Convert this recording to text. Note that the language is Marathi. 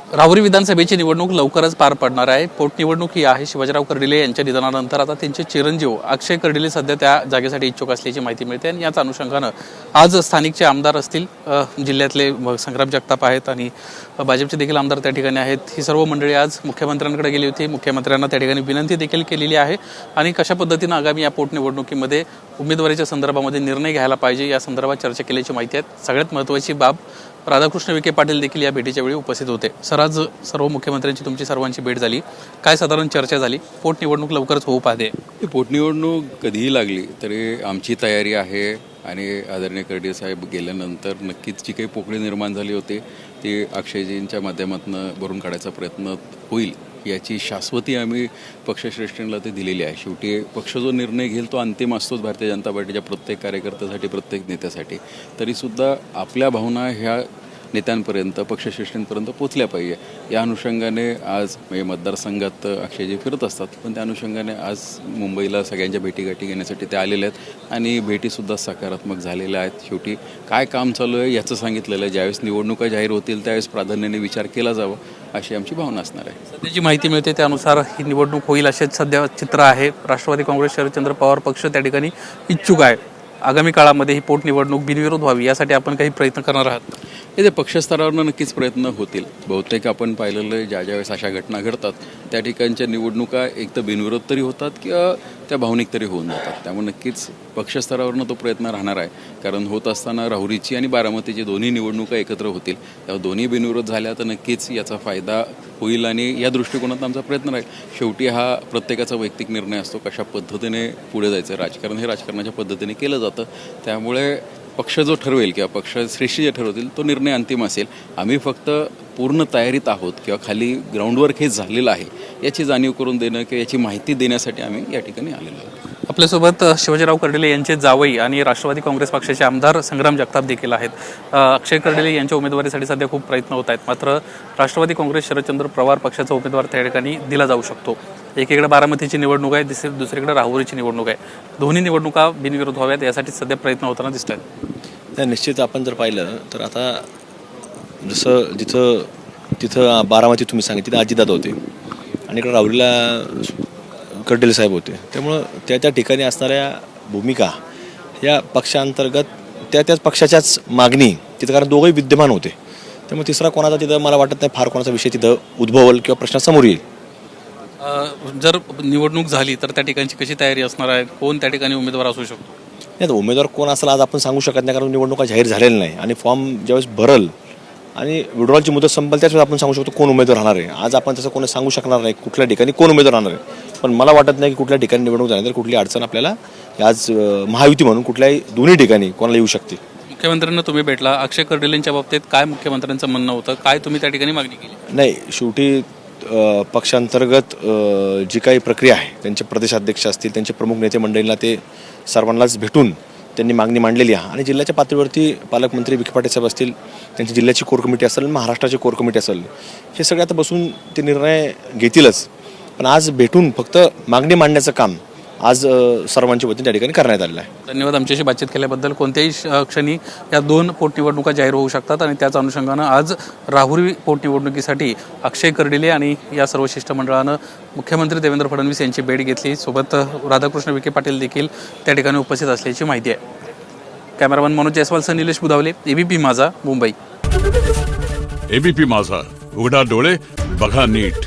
राहुरी विधानसभेची निवडणूक लवकरच पार पडणार आहे। पोटनिवडणूक ही आहे शिवाजीराव कर्डिले यांच्या निधनानंतर आता त्यांचे चिरंजीव अक्षय कर्डिले सध्या त्या जागेसाठी इच्छुक असल्याची माहिती मिळते आणि याच अनुषंगानं आज स्थानिकचे आमदार असतील, जिल्ह्यातले संग्राम जगताप आहेत आणि भाजपचे देखील आमदार त्या ठिकाणी आहेत। ही सर्व मंडळी आज मुख्यमंत्र्यांकडे गेली होती। मुख्यमंत्र्यांना त्या ठिकाणी विनंती देखील केलेली आहे आणि कशा पद्धतीनं आगामी या पोटनिवडणुकीमध्ये उमेदवारीच्या संदर्भामध्ये निर्णय घ्यायला पाहिजे या संदर्भात चर्चा केल्याची माहिती आहे। सगळ्यात महत्त्वाची बाब, राधाकृष्ण विखे पाटील देखील या भेटीच्या वेळी उपस्थित होते। सर, आज सर्व मुख्यमंत्र्यांची तुमची सर्वांची भेट झाली, काय साधारण चर्चा झाली? पोटनिवडणूक लवकरच होऊ पाहते। पोटनिवडणूक कधीही लागली तरी आमची तयारी आहे आणि आदरणीय कर्डिले साहेब गेल्यानंतर नक्कीच जी काही पोकळी निर्माण झाली होती ती अक्षयजींच्या माध्यमातून भरून काढायचा प्रयत्न होईल याची शाश्वती आम्ही पक्षश्रेष्ठींना ते दिलेली आहे। शेवटी पक्ष जो निर्णय घेईल तो अंतिम असतोच भारतीय जनता पार्टीच्या प्रत्येक कार्यकर्त्यासाठी, प्रत्येक नेत्यासाठी। तरीसुद्धा आपल्या भावना ह्या नेत्यांपर्यंत, पक्षश्रेष्ठींपर्यंत पोचल्या पाहिजे या अनुषंगाने आज म्हणजे मतदारसंघात अक्षयजी फिरत असतात, पण त्या अनुषंगाने आज मुंबईला सगळ्यांच्या भेटीगाठी घेण्यासाठी ते आलेले आहेत आणि भेटीसुद्धा सकारात्मक झालेल्या आहेत। शेवटी काय काम चालू आहे याचं सांगितलेलं आहे। ज्यावेळेस निवडणुका जाहीर होतील त्यावेळेस प्राधान्याने विचार केला जावा अशी आमची भावना असणार आहे। सध्याची माहिती मिळते त्यानुसार ही निवडणूक होईल असेच सध्या चित्र आहे। राष्ट्रवादी काँग्रेस शरदचंद्र पवार पक्ष त्या ठिकाणी इच्छुक आहे। आगामी काळामध्ये ही पोटनिवडणूक बिनविरोध व्हावी यासाठी आपण काही प्रयत्न करणार आहात? ते पक्षस्तरावरनं नक्कीच प्रयत्न होतील। बहुतेक आपण पाहिलेलं आहे ज्यावेळेस अशा घटना घडतात त्या ठिकाणच्या निवडणुका एक तर बिनविरोध तरी होतात किंवा त्या भावनिक तरी होऊन जातात। त्यामुळे नक्कीच पक्षस्तरावरनं तो प्रयत्न राहणार आहे, कारण होत असताना राहुरीची आणि बारामतीची दोन्ही निवडणुका एकत्र होतील, तेव्हा दोन्ही बिनविरोध झाल्या तर नक्कीच याचा फायदा होईल आणि या दृष्टिकोनात आमचा प्रयत्न राहील। शेवटी हा प्रत्येकाचा वैयक्तिक निर्णय असतो कशा पद्धतीने पुढे जायचं। राजकारण हे राजकारणाच्या पद्धतीने केलं जातं, त्यामुळे पक्ष जो ठरवेल किंवा पक्ष श्रेष्ठी जे ठरवतील तो निर्णय अंतिम असेल। आम्ही फक्त पूर्ण तयारीत आहोत किंवा खाली ग्राउंडवर्क हे झालेलं आहे याची जाणीव करून देणं किंवा याची माहिती देण्यासाठी आम्ही या ठिकाणी आलेलो आहोत। आपल्यासोबत शिवाजीराव कर्डिले यांचे जावई आणि राष्ट्रवादी काँग्रेस पक्षाचे आमदार संग्राम जगताप देखील आहेत। अक्षय कर्डिले यांच्या उमेदवारीसाठी सध्या खूप प्रयत्न होत आहेत, मात्र राष्ट्रवादी काँग्रेस शरदचंद्र पवार पक्षाचा उमेदवार त्या ठिकाणी दिला जाऊ शकतो। एकीकडे बारामतीची निवडणूक आहे, दुसरीकडे राहुरीची निवडणूक आहे। दोन्ही निवडणुका बिनविरोध व्हाव्यात यासाठी सध्या प्रयत्न होताना दिसत आहेत। निश्चित आपण जर पाहिलं तर आता जसं तिथं बारामती तुम्ही सांगितलं तिथं अजितदादा होते आणि इकडे राहुरीला कर्डिले साहेब होते, त्यामुळं त्या ठिकाणी असणाऱ्या भूमिका या पक्षांतर्गत त्याच पक्षाच्याच मागणी तिथं, कारण दोघंही विद्यमान होते, त्यामुळे तिसरा कोणाचा तिथं मला वाटत नाही फार कोणाचा विषय तिथं उद्भवल किंवा प्रश्न समोर येईल। जर निवडणूक झाली तर त्या ठिकाणची कशी तयारी असणार आहे? कोण त्या ठिकाणी उमेदवार असू शकतो? नाही, उमेदवार कोण असेल आज आपण सांगू शकत नाही, कारण निवडणुका जाहीर झालेल्या नाही आणि फॉर्म ज्यावेळेस भरल आणि विड्रॉलची मुदत संपेल त्याच वेळेस आपण सांगू शकतो कोण उमेदवार राहणार आहे। आज आपण तसं कोणी सांगू शकणार नाही कुठल्या ठिकाणी कोण उमेदवार राहणार आहे, पण मला वाटत नाही की कुठल्या ठिकाणी निवडणूक झाल्यानंतर कुठली अडचण आपल्याला आज महायुती म्हणून कुठल्याही दोन्ही ठिकाणी कोणाला येऊ शकते। मुख्यमंत्र्यांना तुम्ही भेटला, अक्षय कर्डिलेंच्या बाबतीत काय मुख्यमंत्र्यांचं म्हणणं होतं, काय तुम्ही त्या ठिकाणी मागणी केली? नाही, शेवटी पक्षांतर्गत जी काही प्रक्रिया आहे त्यांचे प्रदेशाध्यक्ष असतील, त्यांचे प्रमुख नेते मंडळींना ते सर्वांनाच भेटून त्यांनी मागणी मांडलेली आहे आणि जिल्ह्याच्या पातळीवरती पालकमंत्री विखे पाटील साहेब असतील, त्यांची जिल्ह्याची कोर कमिटी असेल, महाराष्ट्राची कोर कमिटी असेल, हे सगळे आता बसून ते निर्णय घेतीलच, पण आज भेटून फक्त मागणी मांडण्याचं काम आज सर्वांच्या वतीने त्या ठिकाणी करण्यात आलेलं आहे। धन्यवाद आमच्याशी बातचीत केल्याबद्दल। कोणत्याही क्षणी या दोन पोटनिवडणुका जाहीर होऊ शकतात आणि त्याच अनुषंगानं आज राहुरी पोटनिवडणुकीसाठी अक्षय कर्डिले आणि या सर्व शिष्टमंडळानं मुख्यमंत्री देवेंद्र फडणवीस यांची भेट घेतली। सोबत राधाकृष्ण विखे पाटील देखील त्या ठिकाणी उपस्थित असल्याची माहिती आहे। कॅमेरामन मनोज जयस्वालसह निलेश बुधावले, एबीपी माझा, मुंबई। एबीपी माझा, उघडा डोळे बघा नीट।